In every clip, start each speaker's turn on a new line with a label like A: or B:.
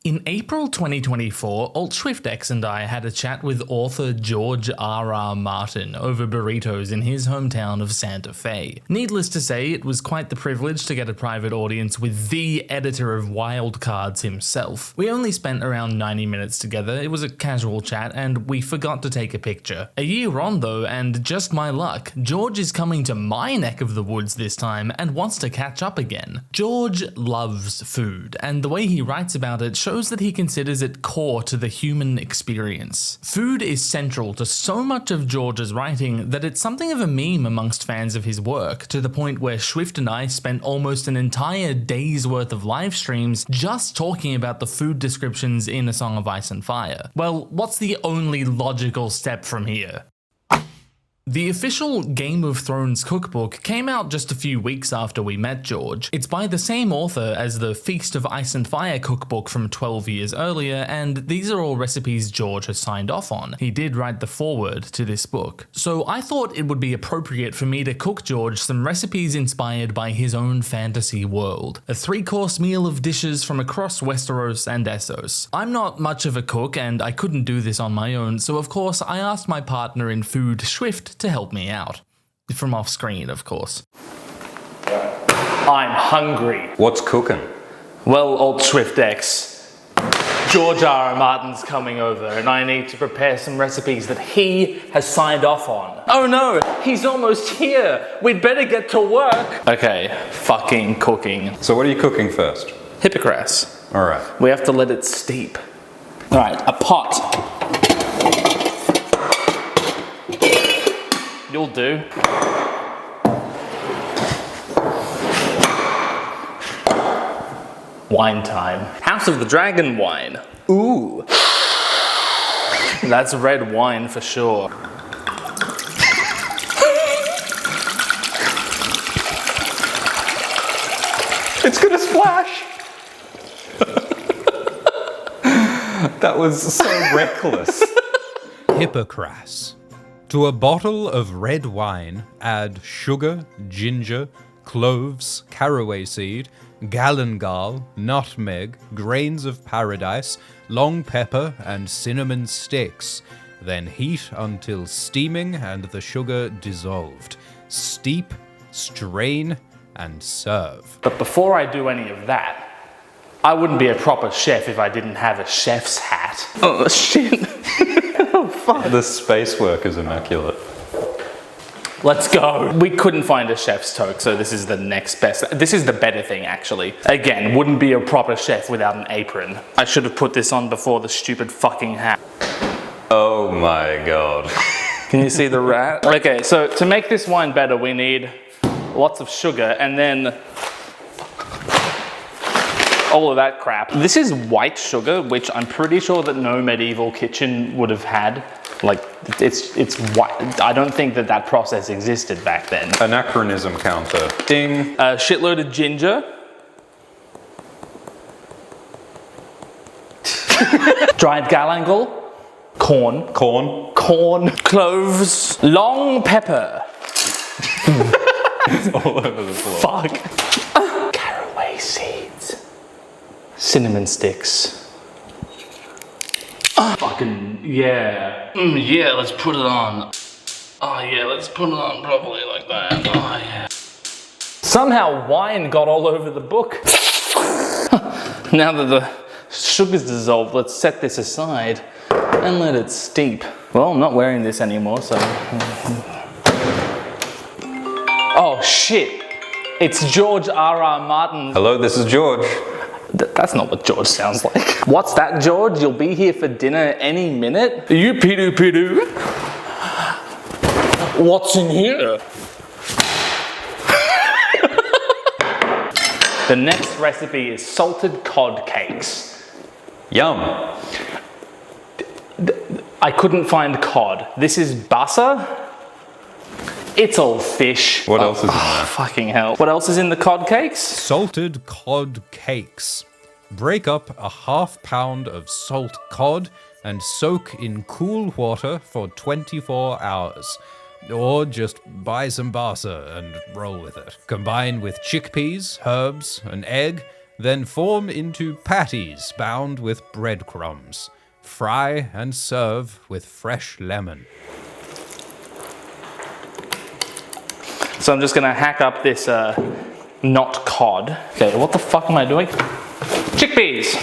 A: In April 2024, AltSwiftX and I had a chat with author George R.R. Martin over burritos in his hometown of Santa Fe. Needless to say, it was quite the privilege to get a private audience with the editor of Wildcards himself. We only spent around 90 minutes together, it was a casual chat, and we forgot to take a picture. A year on though, and just my luck, George is coming to my neck of the woods this time and wants to catch up again. George loves food, and the way he writes about it shows that he considers it core to the human experience. Food is central to so much of George's writing that it's something of a meme amongst fans of his work, to the point where Swift and I spent almost an entire day's worth of live streams just talking about the food descriptions in A Song of Ice and Fire. Well, what's the only logical step from here? The official Game of Thrones cookbook came out just a few weeks after we met George. It's by the same author as the Feast of Ice and Fire cookbook from 12 years earlier, and these are all recipes George has signed off on. He did write the foreword to this book. So I thought it would be appropriate for me to cook George some recipes inspired by his own fantasy world. A 3-course meal of dishes from across Westeros and Essos. I'm not much of a cook, and I couldn't do this on my own, so of course I asked my partner in food, Swift, to help me out. From off screen, of course. I'm hungry.
B: What's cooking?
A: Well, AltSwiftX, George R.R. Martin's coming over and I need to prepare some recipes that he has signed off on. Oh no, he's almost here. We'd better get to work. Okay, fucking cooking.
B: So what are you cooking first?
A: Hippocras.
B: Alright.
A: We have to let it steep. Alright, a pot. You'll do. Wine time. House of the Dragon wine. Ooh. That's red wine for sure.
B: It's gonna splash! That was so reckless.
C: Hippocras. To a bottle of red wine, add sugar, ginger, cloves, caraway seed, galangal, nutmeg, grains of paradise, long pepper, and cinnamon sticks. Then heat until steaming and the sugar dissolved. Steep, strain, and serve.
A: But before I do any of that, I wouldn't be a proper chef if I didn't have a chef's hat. Oh shit. Oh fuck.
B: The space work is immaculate.
A: Let's go. We couldn't find a chef's toque, so this is the next best. This is the better thing, actually. Again, wouldn't be a proper chef without an apron. I should have put this on before the stupid fucking hat.
B: Oh my god.
A: Can you see the rat? Okay, so to make this wine better, we need lots of sugar and then all of that crap. This is white sugar, which I'm pretty sure that no medieval kitchen would have had. Like, it's white. I don't think that that process existed back then.
B: Anachronism counter. Ding.
A: A shitload of ginger. Dried galangal. Corn. Cloves. Long pepper.
B: It's all over the floor.
A: Fuck. Caraway seeds. Cinnamon sticks. Fucking, yeah. Yeah, let's put it on. Oh yeah, let's put it on properly like that. Oh yeah. Somehow wine got all over the book. Now that the sugar's dissolved, let's set this aside and let it steep. Well, I'm not wearing this anymore, so... Oh shit. It's George R.R. Martin.
B: Hello, this is George.
A: That's not what George sounds like. What's that, George? You'll be here for dinner any minute? You pidoo. What's in here? The next recipe is salted cod cakes.
B: Yum.
A: I couldn't find cod. This is bassa. It's all fish.
B: What else is in there?
A: Fucking hell. What else is in the cod cakes?
C: Salted cod cakes. Break up a ½ pound of salt cod and soak in cool water for 24 hours. Or just buy some basa and roll with it. Combine with chickpeas, herbs, an egg, then form into patties bound with breadcrumbs. Fry and serve with fresh lemon.
A: So I'm just gonna hack up this not cod. Okay, what the fuck am I doing? Chickpeas!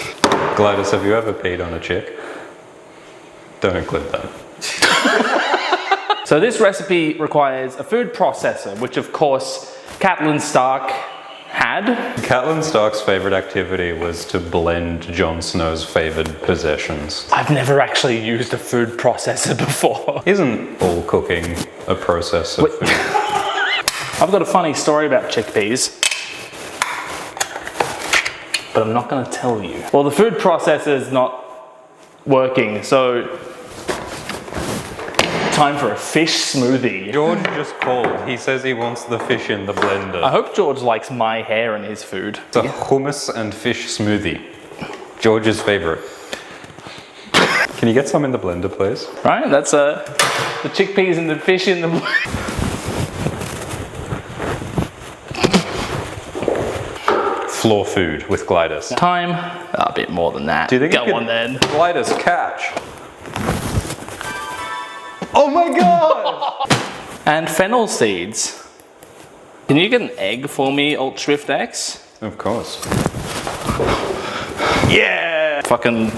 B: Glidus, have you ever peed on a chick? Don't include that.
A: So this recipe requires a food processor, which of course Catelyn Stark had.
B: Catelyn Stark's favourite activity was to blend Jon Snow's favoured possessions.
A: I've never actually used a food processor before.
B: Isn't all cooking a process of food?
A: I've got a funny story about chickpeas, but I'm not going to tell you. Well, the food processor is not working, so time for a fish smoothie.
B: George just called. He says he wants the fish in the blender.
A: I hope George likes my hair in his food.
B: It's a hummus and fish smoothie. George's favourite. Can you get some in the blender, please?
A: Right, that's the chickpeas and the fish in the blender.
B: Floor food with Glidus.
A: Time, a bit more than that.
B: Do you think
A: Go on then.
B: Glidus, catch. Oh my god!
A: And fennel seeds. Can you get an egg for me, Alt Shift X?
B: Of course.
A: Yeah! Fucking...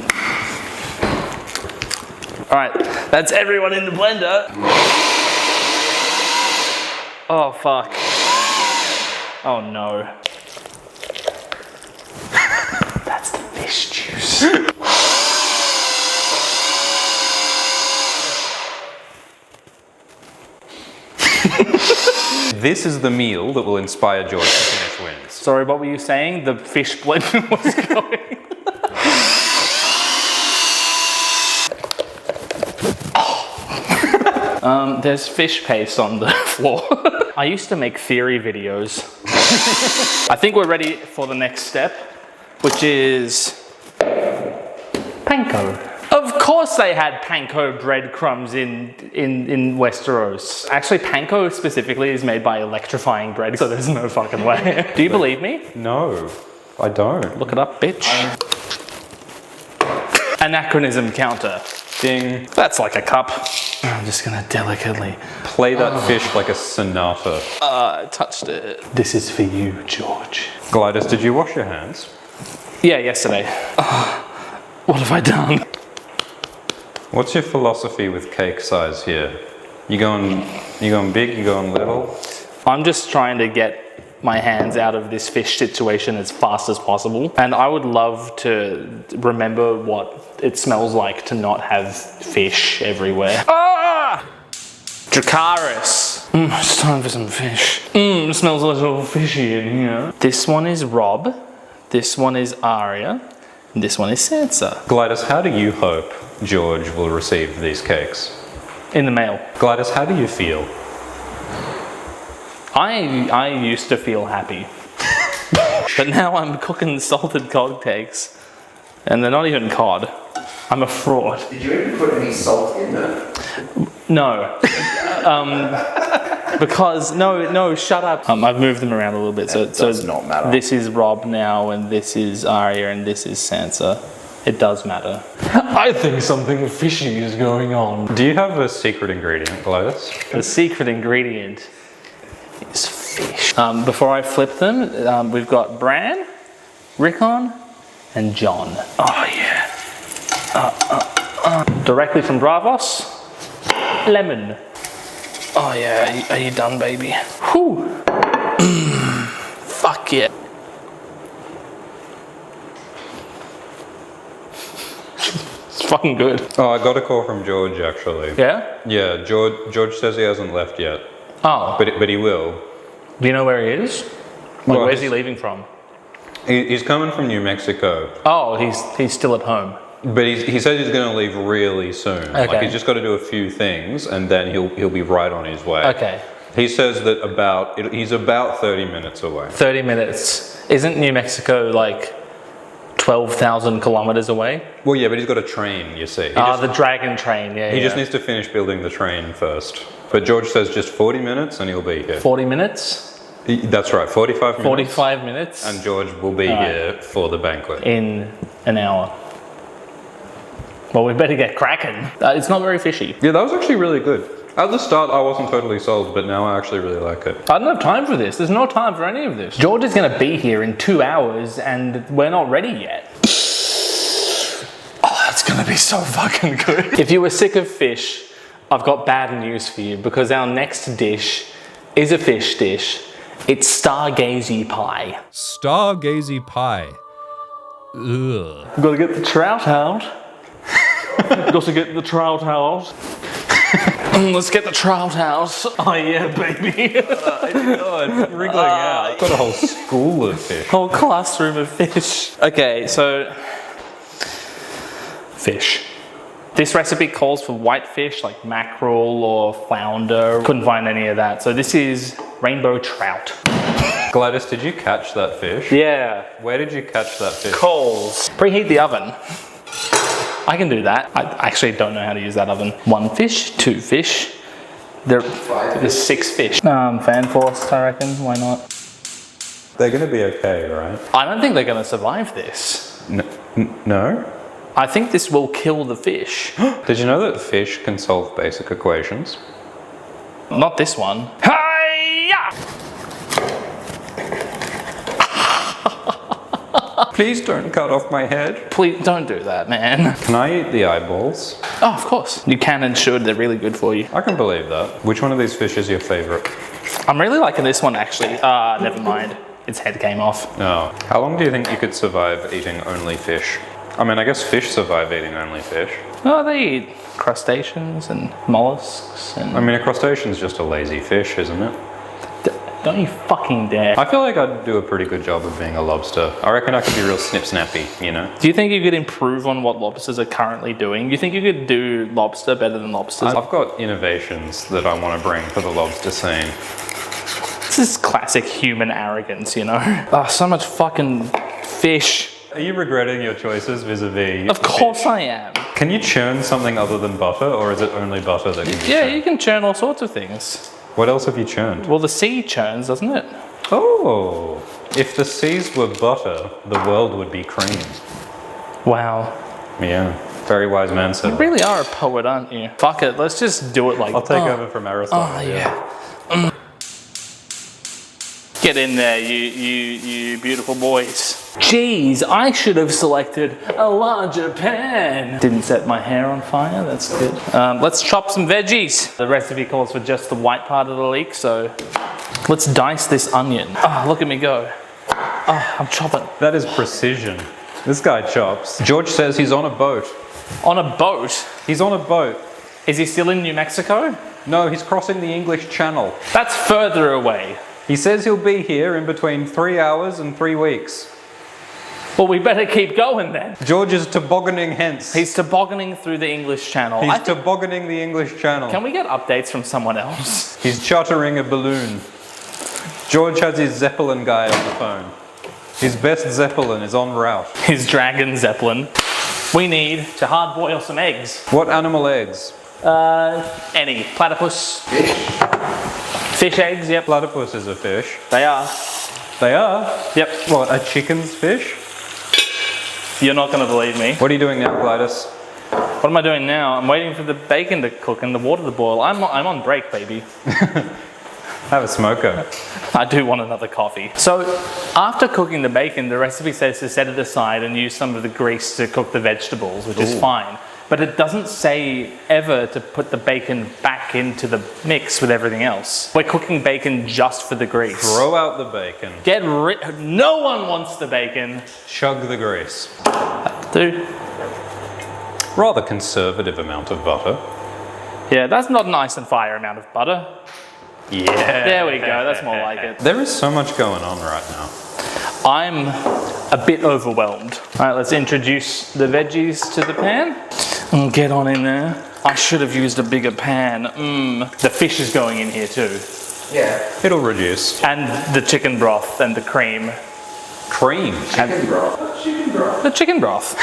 A: Alright, that's everyone in the blender. Oh fuck. Oh no. That's the fish juice.
B: This is the meal that will inspire George to finish wins.
A: Sorry, what were you saying? The fish blender was going. There's fish paste on the floor. I used to make theory videos. I think we're ready for the next step, which is panko. Of course they had panko breadcrumbs in Westeros. Actually, panko specifically is made by electrifying bread, so there's no fucking way. Do you believe me?
B: No, I don't.
A: Look it up, bitch. Anachronism counter.
B: Ding.
A: That's like a cup. I'm just gonna delicately...
B: Play that fish like a sonata.
A: I touched it. This is for you, George.
B: Glidus, did you wash your hands?
A: Yeah, yesterday. What have I done?
B: What's your philosophy with cake size here? You going big, you going little?
A: I'm just trying to get my hands out of this fish situation as fast as possible. And I would love to remember what it smells like to not have fish everywhere. Ah! Dracarys. It's time for some fish. It smells a little fishy in here. This one is Rob. This one is Arya. And this one is Sansa.
B: Glidus, how do you hope George will receive these cakes?
A: In the mail.
B: Glidus, how do you feel?
A: I used to feel happy. But now I'm cooking salted cod cakes. And they're not even cod. I'm a fraud.
D: Did you even put any salt in there?
A: No. Because, no, shut up. I've moved them around a little bit. So
D: does not matter.
A: This is Rob now, and this is Arya, and this is Sansa. It does matter. I think something fishy is going on.
B: Do you have a secret ingredient, Glidus?
A: The secret ingredient is fish. Before I flip them, we've got Bran, Rickon, and John. Oh yeah. Directly from Bravos, lemon. Oh yeah, are you done, baby? Whew. Fuck yeah. It's fucking good.
B: Oh, I got a call from George actually.
A: Yeah?
B: Yeah, George says he hasn't left yet,
A: Oh.
B: but he will.
A: Do you know where he is? Like,
B: Well,
A: where's he leaving from?
B: He's coming from New Mexico,
A: Oh, he's still at home.
B: but he says he's going to leave really soon. Like
A: Okay.
B: he's just got to do a few things, and then he'll be right on his way.
A: Okay.
B: He says that he's about 30 minutes away.
A: 30 minutes. Isn't New Mexico like 12,000 kilometers away?
B: Well, yeah, but he's got a train, you see.
A: The dragon train, yeah.
B: He just needs to finish building the train first. But George says just 40 minutes and he'll be here.
A: 40 minutes?
B: That's right, 45 minutes.
A: 45 minutes.
B: And George will be here for the banquet.
A: In an hour. Well, we better get cracking. It's not very fishy.
B: Yeah, that was actually really good. At the start, I wasn't totally sold, but now I actually really like it.
A: I don't have time for this. There's no time for any of this. George is going to be here in 2 hours and we're not ready yet. Oh, that's going to be so fucking good. If you were sick of fish, I've got bad news for you because our next dish is a fish dish. It's stargazy pie.
C: Stargazy pie. Ugh.
A: We've got to get the trout out. Got to get the trout out. Let's get the trout out. Oh yeah, baby.
B: It's wriggling out. Got a whole school of fish.
A: Whole classroom of fish. Okay, so fish. This recipe calls for white fish like mackerel or flounder. Couldn't find any of that. So this is rainbow trout.
B: Glidus, did you catch that fish?
A: Yeah.
B: Where did you catch that fish?
A: Coals. Preheat the oven. I can do that. I actually don't know how to use that oven. 1 fish, 2 fish. There's 6 fish. Fan forced, I reckon. Why not?
B: They're going to be okay, right?
A: I don't think they're going to survive this.
B: No?
A: I think this will kill the fish.
B: Did you know that fish can solve basic equations?
A: Not this one. Hi-ya!
B: Please don't cut off my head.
A: Please don't do that, man.
B: Can I eat the eyeballs?
A: Oh, of course. You can and should. They're really good for you.
B: I can believe that. Which one of these fish is your favorite?
A: I'm really liking this one, actually. Never mind. Its head came off.
B: No. How long do you think you could survive eating only fish? I mean, I guess fish survive eating only fish.
A: Oh, they eat crustaceans and mollusks and...
B: I mean, a crustacean's just a lazy fish, isn't it?
A: Don't you fucking dare.
B: I feel like I'd do a pretty good job of being a lobster. I reckon I could be real snip-snappy, you know?
A: Do you think you could improve on what lobsters are currently doing? Do you think you could do lobster better than lobsters?
B: I've got innovations that I want to bring to the lobster scene.
A: This is classic human arrogance, you know? Oh, so much fucking fish.
B: Are you regretting your choices vis-a-vis?
A: Of course I am.
B: Can you churn something other than butter, or is it only butter that can be
A: Yeah,
B: churned?
A: you can churn all sorts of things.
B: What else have you churned?
A: Well, the sea churns, doesn't it?
B: Oh, if the seas were butter, the world would be cream.
A: Wow.
B: Yeah, very wise man said
A: You
B: that.
A: really are a poet, aren't you? Fuck it, let's just do it like...
B: I'll take over from Aristotle.
A: Oh, yeah. Get in there, you beautiful boys. Jeez, I should have selected a larger pan. Didn't set my hair on fire, that's good. Let's chop some veggies. The recipe calls for just the white part of the leek, so let's dice this onion. Oh, look at me go. Oh, I'm chopping.
B: That is precision. This guy chops. George says he's on a boat.
A: On a boat?
B: He's on a boat.
A: Is he still in New Mexico?
B: No, he's crossing the English Channel.
A: That's further away.
B: He says he'll be here in between 3 hours and 3 weeks.
A: Well, we better keep going then.
B: George is tobogganing hence.
A: He's tobogganing through the English Channel.
B: He's tobogganing the English Channel.
A: Can we get updates from someone else?
B: He's chartering a balloon. George has his Zeppelin guy on the phone. His best Zeppelin is en route.
A: His dragon Zeppelin. We need to hard boil some eggs.
B: What animal eggs?
A: Any. Platypus. Fish eggs, yep.
B: Platypus is a fish.
A: They are.
B: They are?
A: Yep.
B: What, a chicken's fish?
A: You're not going to believe me.
B: What are you doing now, Glidus?
A: What am I doing now? I'm waiting for the bacon to cook and the water to boil. I'm on break, baby.
B: Have a smoker.
A: I do want another coffee. So, after cooking the bacon, the recipe says to set it aside and use some of the grease to cook the vegetables, which is fine. But it doesn't say ever to put the bacon back into the mix with everything else. We're cooking bacon just for the grease.
B: Throw out the bacon.
A: No one wants the bacon.
B: Chug the grease.
A: Dude.
B: Rather conservative amount of butter.
A: Yeah, that's not nice and fire amount of butter.
B: Yeah.
A: There we go, that's more like it.
B: There is so much going on right now.
A: I'm a bit overwhelmed. All right, let's introduce the veggies to the pan. And get on in there. I should have used a bigger pan. The fish is going in here too.
D: Yeah.
B: It'll reduce.
A: And the chicken broth and the cream.
B: Cream.
D: Chicken broth. Chicken broth.
A: The chicken broth.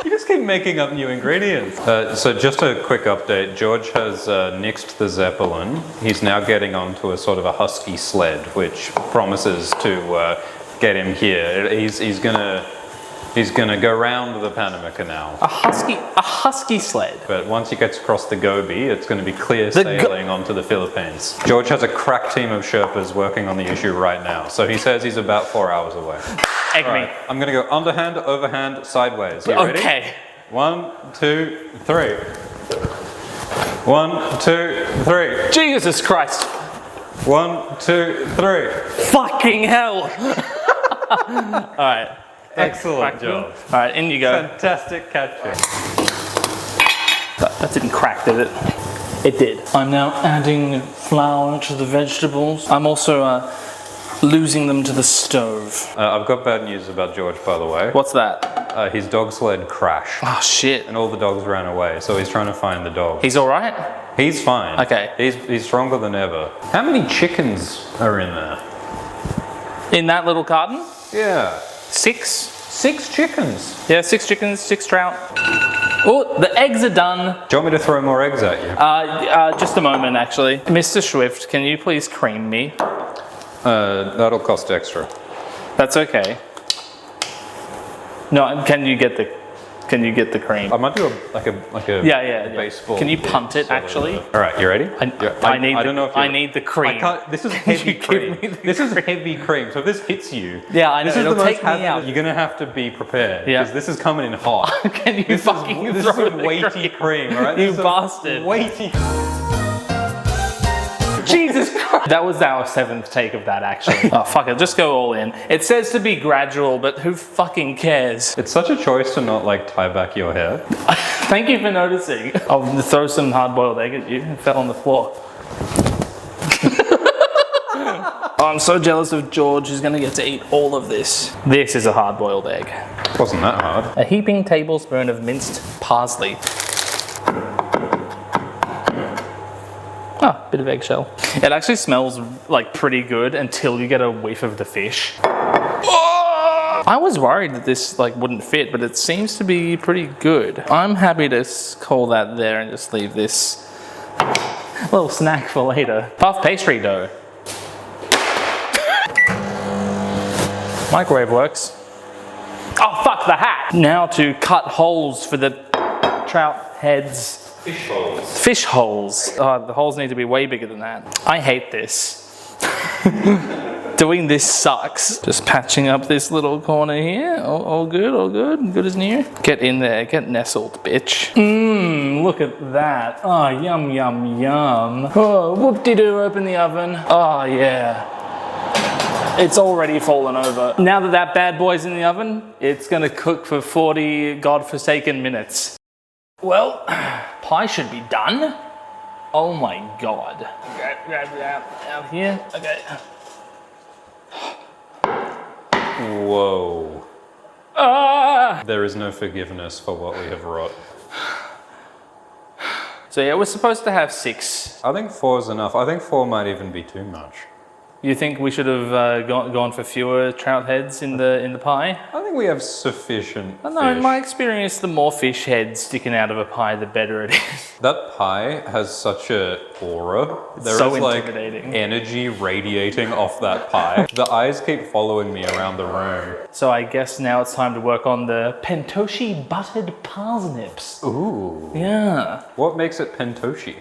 B: You just keep making up new ingredients. So just a quick update. George has nixed the Zeppelin. He's now getting onto a sort of a husky sled, which promises to get him here. He's gonna go round the Panama Canal.
A: A husky sled.
B: But once he gets across the Gobi, it's going to be clear sailing onto the Philippines. George has a crack team of Sherpas working on the issue right now. So he says he's about 4 hours away.
A: Egg me.
B: Right, I'm going to go underhand, overhand, sideways. You ready?
A: Okay.
B: 1, 2, 3. 1, 2, 3.
A: Jesus Christ.
B: 1, 2, 3.
A: Fucking hell. All right.
B: Excellent job.
A: All right, in you go.
B: Fantastic catching.
A: That didn't crack, did it? It did. I'm now adding flour to the vegetables. I'm also losing them to the stove.
B: I've got bad news about George, by the way.
A: What's that?
B: His dog sled crashed.
A: Oh, shit.
B: And all the dogs ran away, so he's trying to find the dog.
A: He's all right?
B: He's fine.
A: Okay.
B: He's stronger than ever. How many chickens are in there?
A: In that little carton?
B: Yeah.
A: 6?
B: 6 chickens.
A: Yeah, 6 chickens, 6 trout. Oh, the eggs are done.
B: Do you want me to throw more eggs at you?
A: Just a moment, actually. Mr. Swift, can you please cream me?
B: That'll cost extra.
A: That's okay. No, can you get the cream?
B: I might do a
A: Yeah.
B: baseball.
A: Can you
B: kick,
A: punt it,
B: sort of.
A: actually?
B: All right, you ready?
A: I need the cream.
B: I can't. This is heavy cream. This is heavy cream. So if this hits you,
A: Yeah, I know.
B: this is
A: It'll
B: the
A: take
B: most
A: me out.
B: hazardous. You're gonna have to be prepared
A: Yeah.
B: because this is coming in hot.
A: Can you
B: This
A: fucking
B: is
A: throw
B: a
A: the
B: weighty cream, all right?
A: You
B: This is a
A: bastard.
B: Weighty.
A: Jesus Christ. That was our 7th take of that, actually. Oh, fuck it. Just go all in. It says to be gradual, but who fucking cares?
B: It's such a choice to not like tie back your hair.
A: Thank you for noticing. I'll throw some hard-boiled egg at you. It fell on the floor. Oh, I'm so jealous of George, who's going to get to eat all of this. This is a hard-boiled egg.
B: Wasn't that hard?
A: A heaping tablespoon of minced parsley. Ah, bit of eggshell. It actually smells like pretty good until you get a whiff of the fish. Oh! I was worried that this wouldn't fit, but it seems to be pretty good. I'm happy to call that there and just leave this little snack for later. Puff pastry dough. Microwave works. Oh, fuck the hat! Now to cut holes for the trout heads.
B: Fish holes.
A: Fish holes. Oh, the holes need to be way bigger than that. I hate this. Doing this sucks. Just patching up this little corner here. All good, all good. Good as new. Get in there. Get nestled, bitch. Mmm, look at that. Oh, yum, yum, yum. Oh, whoop-de-doo, open the oven. Oh, yeah. It's already fallen over. Now that that bad boy's in the oven, it's gonna cook for 40 godforsaken minutes. Well, pie should be done. Oh my god. Grab that out here. Okay.
B: Whoa.
A: Ah!
B: There is no forgiveness for what we have wrought.
A: So yeah, we're supposed to have 6.
B: I think 4 is enough. I think 4 might even be too much.
A: You think we should have gone for fewer trout heads in the pie?
B: I think we have sufficient
A: I don't know, in
B: fish.
A: my experience, the more fish heads sticking out of a pie, the better it is.
B: That pie has such a aura. There
A: so
B: is
A: intimidating.
B: energy radiating off that pie. The eyes keep following me around the room.
A: So I guess now it's time to work on the pentoshi buttered parsnips.
B: Ooh.
A: Yeah.
B: What makes it pentoshi?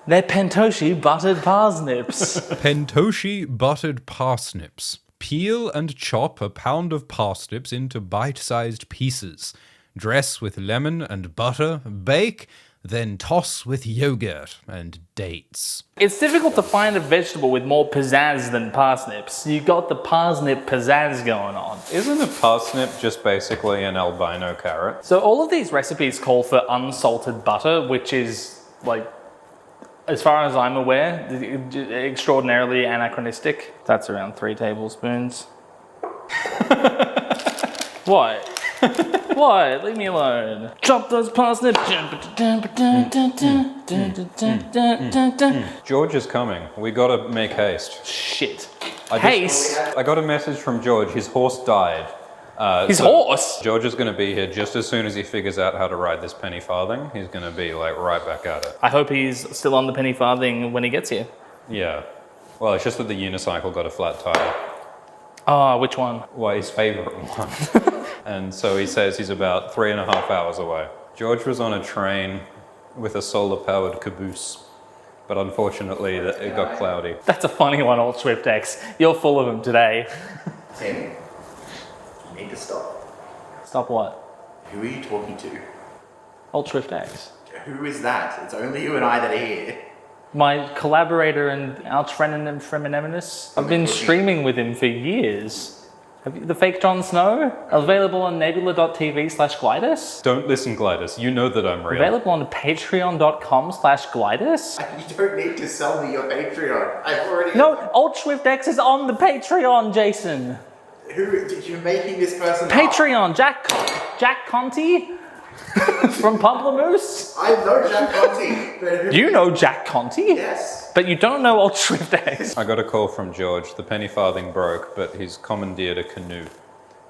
A: They're pentoshi buttered parsnips.
C: Pentoshi buttered parsnips. Peel and chop a pound of parsnips into bite-sized pieces. Dress with lemon and butter, bake, then toss with yogurt and dates.
A: It's difficult to find a vegetable with more pizzazz than parsnips. You got the parsnip pizzazz going on.
B: Isn't a parsnip just basically an albino carrot?
A: So all of these recipes call for unsalted butter, which is as far as I'm aware, extraordinarily anachronistic. That's around 3 tablespoons. What? What? Leave me alone. Chop those parsnips.
B: George is coming. We gotta make haste.
A: Shit.
B: I got a message from George. His horse died.
A: His horse?
B: George is going to be here just as soon as he figures out how to ride this penny farthing. He's going to be like right back at it.
A: I hope he's still on the penny farthing when he gets here.
B: Yeah. Well, it's just that the unicycle got a flat tire.
A: Oh, which one?
B: Well, his favourite one. And so he says he's about 3.5 hours away. George was on a train with a solar-powered caboose, but unfortunately it got cloudy.
A: That's a funny one, Old Swift X. You're full of them today.
D: Tim, you need to stop.
A: Stop what?
D: Who are you talking to?
A: Old Swift X.
D: Who is that? It's only you and I that are here.
A: My collaborator and arch friend and frenemies. I've been streaming with him for years. Have you, the fake Jon Snow? Available on nebula.tv/Glidus.
B: Don't listen, Glidus. You know that I'm real.
A: Available on patreon.com/Glidus.
D: You don't need to sell me your Patreon. I've already...
A: No, Old Swift X is on the Patreon, Jason.
D: Who did you making this person up?
A: Patreon, Jack Conti from Pamplemousse.
D: I know Jack Conti, but who...
A: You know Jack Conti?
D: Yes.
A: But you don't know Old Swift X.
B: I got a call from George. The penny farthing broke, but he's commandeered a canoe.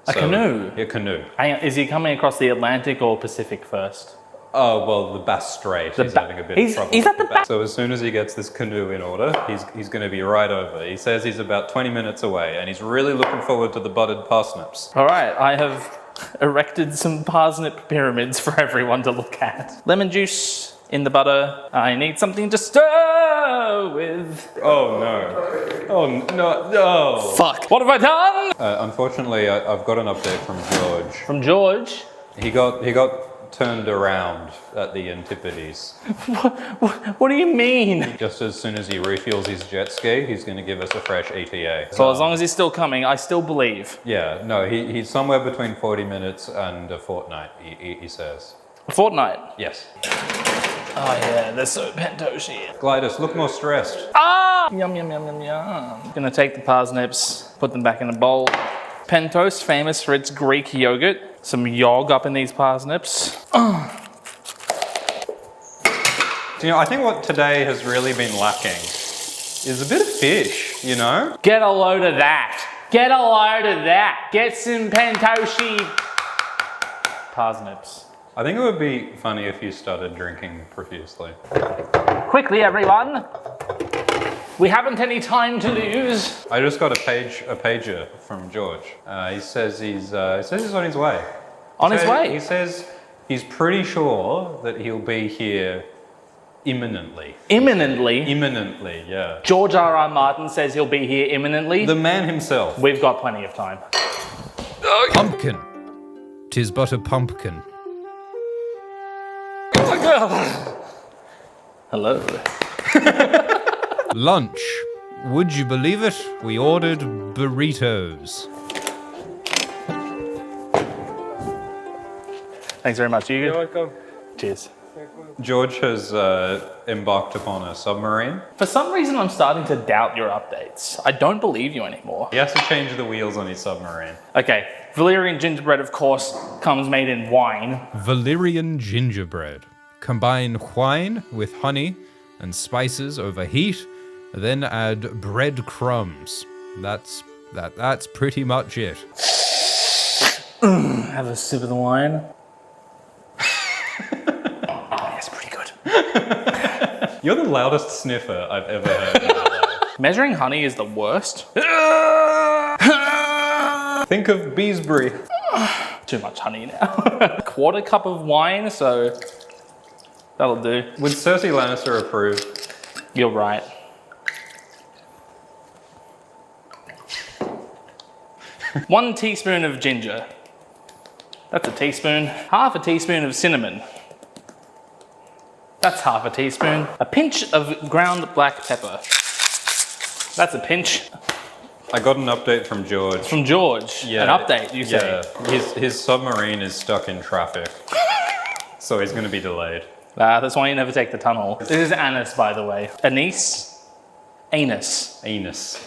A: A canoe?
B: A canoe.
A: Hang on, is he coming across the Atlantic or Pacific first?
B: Oh, well, the Bass Strait. He's having a bit of trouble.
A: He's at the back.
B: So as soon as he gets this canoe in order, he's going to be right over. He says he's about 20 minutes away, and he's really looking forward to the budded parsnips.
A: All right, I have erected some parsnip pyramids for everyone to look at. Lemon juice in the butter. I need something to stir with.
B: Oh, no. Oh, no. No.
A: Fuck. What have I done?
B: Unfortunately, I've got an update from George.
A: From George?
B: He got turned around at the Antipodes.
A: What do you mean?
B: Just as soon as he refuels his jet ski, he's going to give us a fresh ETA.
A: So as long as he's still coming, I still believe.
B: Yeah, no, he's somewhere between 40 minutes and a fortnight, he says.
A: A fortnight?
B: Yes.
A: Oh yeah, they're so pentoshy.
B: Glidus, look more stressed.
A: Ah! Yum, yum, yum, yum, yum. Gonna take the parsnips, put them back in a bowl. Pentos, famous for its Greek yogurt. Some yog up in these parsnips.
B: You know, I think what today has really been lacking is a bit of fish, you know?
A: Get a load of that. Get a load of that. Get some pentoshi parsnips.
B: I think it would be funny if you started drinking profusely.
A: Quickly, everyone. We haven't any time to lose.
B: I just got a pager from George. He says he's on his way.
A: On his way?
B: He says he's pretty sure that he'll be here imminently.
A: Imminently?
B: Imminently, yeah.
A: George R.R. Martin says he'll be here imminently.
B: The man himself.
A: We've got plenty of time.
C: Pumpkin. 'Tis but a pumpkin.
A: Hello.
C: Lunch. Would you believe it? We ordered burritos.
A: Thanks very much.
E: You're welcome.
A: Cheers.
B: George has embarked upon a submarine.
A: For some reason, I'm starting to doubt your updates. I don't believe you anymore.
B: He has to change the wheels on his submarine.
A: Okay, Valyrian gingerbread, of course, comes made in wine.
C: Valyrian gingerbread. Combine wine with honey and spices over heat, then add bread crumbs. That's pretty much it.
A: Have a sip of the wine. That's pretty good.
B: You're the loudest sniffer I've ever heard in my life.
A: Measuring honey is the worst.
B: Think of Beesbury.
A: Too much honey now. Quarter cup of wine, so that'll do.
B: Would Cersei Lannister approve?
A: You're right. One teaspoon of ginger. That's a teaspoon. Half a teaspoon of cinnamon. That's half a teaspoon. A pinch of ground black pepper. That's a pinch.
B: I got an update from George.
A: From George.
B: Yeah.
A: An update, you say?
B: Yeah. His submarine is stuck in traffic. So he's going to be delayed.
A: That's why you never take the tunnel. This is anise, by the way. Anise? Anus.
B: Anus.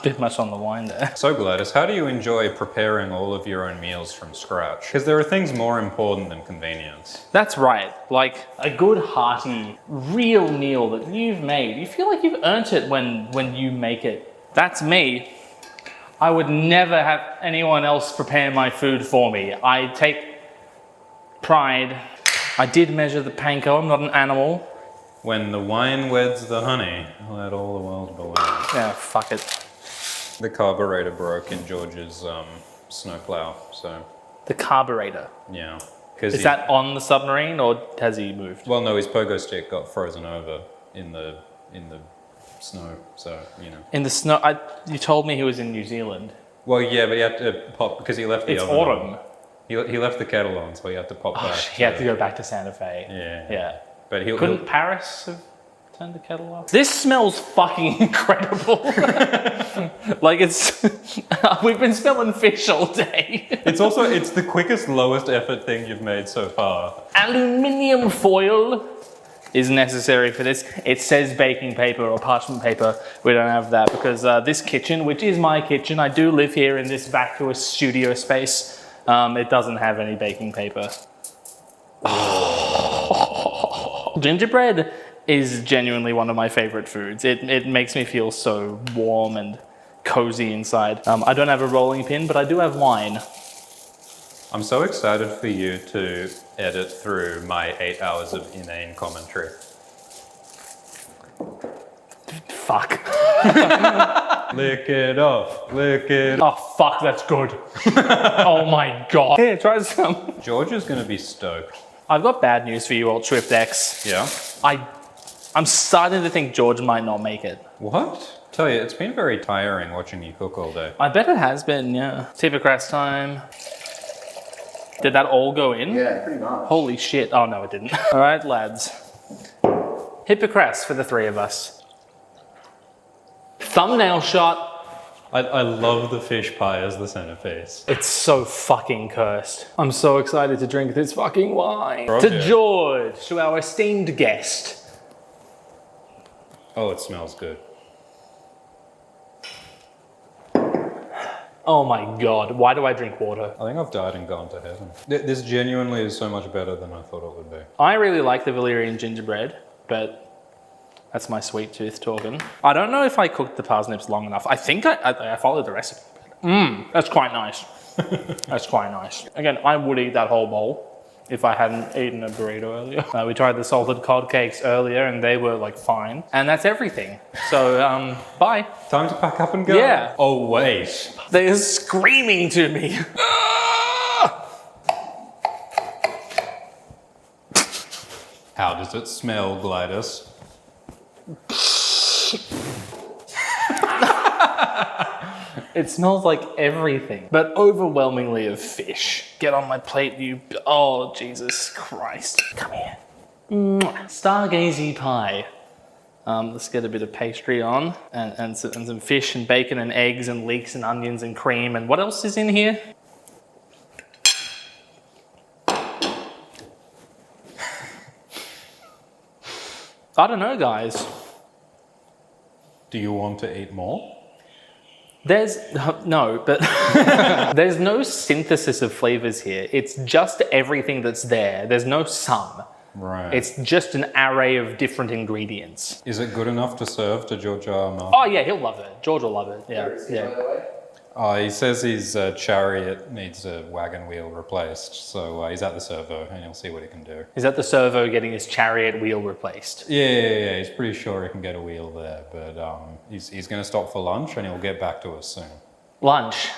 A: Bit much on the wine there.
B: So Glidus, how do you enjoy preparing all of your own meals from scratch? Because there are things more important than convenience.
A: That's right. Like a good hearty, real meal that you've made. You feel like you've earned it when you make it That's me. I would never have anyone else prepare my food for me. I take pride. I did measure the panko, I'm not an animal.
B: When the wine weds the honey, let all the world beware.
A: Yeah, fuck it.
B: The carburetor broke in George's snowplow, so
A: The carburetor.
B: yeah.
A: Is that on the submarine or has he moved?
B: Well, no, his pogo stick got frozen over in the snow, so you know.
A: In the snow, you told me he was in New Zealand.
B: Well, yeah, but he had to pop because he left the
A: It's
B: oven
A: autumn.
B: on. He left the kettle on, so he had to pop back.
A: He had to go back to Santa Fe.
B: Yeah. But
A: Couldn't Paris have turned the kettle off? This smells fucking incredible. Like it's, we've been smelling fish all day.
B: It's the quickest, lowest effort thing you've made so far.
A: Aluminium foil is necessary for this. It says baking paper or parchment paper. We don't have that because this kitchen, which is my kitchen, I do live here in this vacuous studio space. It doesn't have any baking paper. Gingerbread is genuinely one of my favorite foods. It makes me feel so warm and cozy inside. I don't have a rolling pin, but I do have wine.
B: I'm so excited for you to edit through my 8 hours of inane commentary.
A: Fuck.
B: Lick it off, lick it.
A: Oh fuck, that's good. Oh my god. Here, try some.
B: George is going to be stoked.
A: I've got bad news for you, Alt Swift X.
B: Yeah?
A: I'm starting to think George might not make it.
B: What? Tell you, it's been very tiring watching you cook all day.
A: I bet it has been, yeah. Hippocras time. Did that all go in?
D: Yeah, pretty much.
A: Holy shit. Oh no, it didn't. All right, lads. Hippocras for the three of us. Thumbnail shot.
B: I love the fish pie as the centerpiece.
A: It's so fucking cursed. I'm so excited to drink this fucking wine.
B: Bro,
A: To
B: yeah.
A: George, to our esteemed guest.
B: Oh, it smells good.
A: Oh my god, why do I drink water?
B: I think I've died and gone to heaven. This genuinely is so much better than I thought it would be.
A: I really like the Valyrian gingerbread, but that's my sweet tooth talking. I don't know if I cooked the parsnips long enough. I think I followed the recipe. That's quite nice. That's quite nice. Again, I would eat that whole bowl if I hadn't eaten a burrito earlier. We tried the salted cod cakes earlier and they were like fine. And that's everything. So, bye.
B: Time to pack up and go?
A: Yeah.
B: Oh, wait.
A: They are screaming to me.
B: How does it smell, Glidus?
A: It smells like everything, but overwhelmingly of fish. Get on my plate, you... Oh, Jesus Christ. Come here. Stargazy pie. Let's get a bit of pastry on, and some fish and bacon and eggs and leeks and onions and cream. And what else is in here? I don't know, guys.
B: Do you want to eat more?
A: There's no, but there's no synthesis of flavors here. It's just everything that's there. There's no sum.
B: Right.
A: It's just an array of different ingredients.
B: Is it good enough to serve to George R. R. Martin?
A: Oh yeah, he'll love it. George will love it. Yeah, yeah.
B: He says his chariot needs a wagon wheel replaced, so he's at the servo and he'll see what he can do.
A: Is that the servo getting his chariot wheel replaced?
B: Yeah, he's pretty sure he can get a wheel there, but he's going to stop for lunch and he'll get back to us soon.
A: Lunch.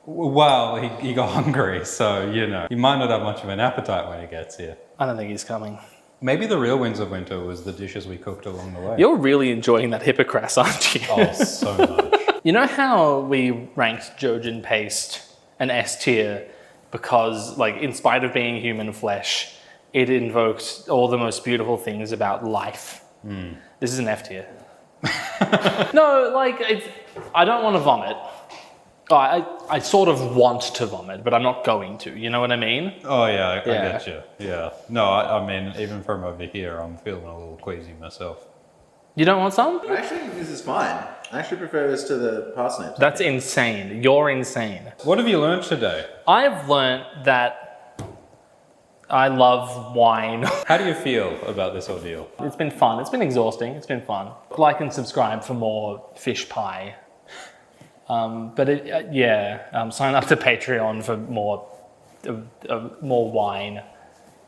B: Well, he got hungry, so, you know, he might not have much of an appetite when he gets here.
A: I don't think he's coming.
B: Maybe the real wins of winter was the dishes we cooked along the way.
A: You're really enjoying that Hippocras, aren't you?
B: Oh, so much.
A: You know how we ranked Jojen paste an S tier because, like, in spite of being human flesh, it invoked all the most beautiful things about life. This is an F tier. No, like, I don't want to vomit. I sort of want to vomit, but I'm not going to. You know what I mean?
B: Oh, yeah, I get you. Yeah. No, I mean, even from over here, I'm feeling a little queasy myself.
A: You don't want some?
D: I actually think this is fine. I actually prefer this to the parsnips.
A: That's insane. You're insane.
B: What have you learned today?
A: I've learnt that I love wine.
B: How do you feel about this ordeal?
A: It's been fun. It's been exhausting. It's been fun. Like and subscribe for more fish pie Sign up to Patreon for more wine.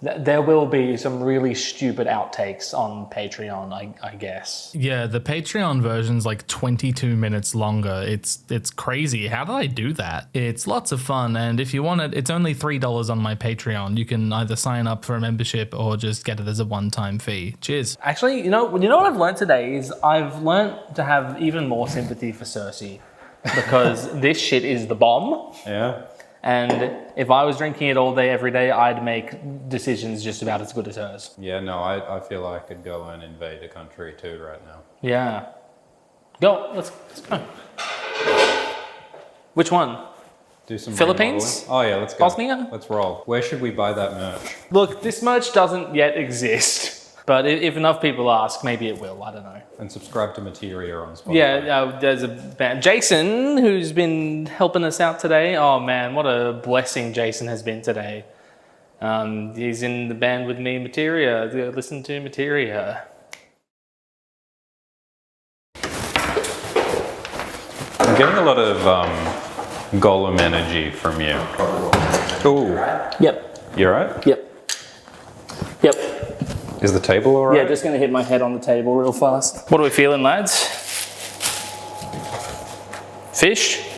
A: There will be some really stupid outtakes on Patreon, I guess. Yeah, the Patreon version's like 22 minutes longer. It's crazy. How did I do that? It's lots of fun, and if you want it, it's only $3 on my Patreon. You can either sign up for a membership or just get it as a one-time fee. Cheers. Actually, you know what I've learned today is I've learned to have even more sympathy for Cersei because this shit is the bomb.
B: Yeah.
A: And if I was drinking it all day, every day, I'd make decisions just about as good as hers.
B: Yeah, no, I feel I could go and invade a country too right now.
A: Yeah. Go, let's go. Which one?
B: Do some
A: Philippines?
B: remodeling. Oh yeah, let's go.
A: Bosnia?
B: Let's roll. Where should we buy that merch?
A: Look, this merch doesn't yet exist. But if enough people ask, maybe it will. I don't know.
B: And subscribe to Materia on Spotify.
A: Yeah, there's a band. Jason, who's been helping us out today. Oh man, what a blessing Jason has been today. He's in the band with me, Materia. Listen to Materia.
B: I'm getting a lot of golem energy from you. Ooh.
A: Yep.
B: You alright?
A: Yep. Yep.
B: Is the table alright?
A: Yeah, just gonna hit my head on the table real fast. What are we feeling, lads? Fish?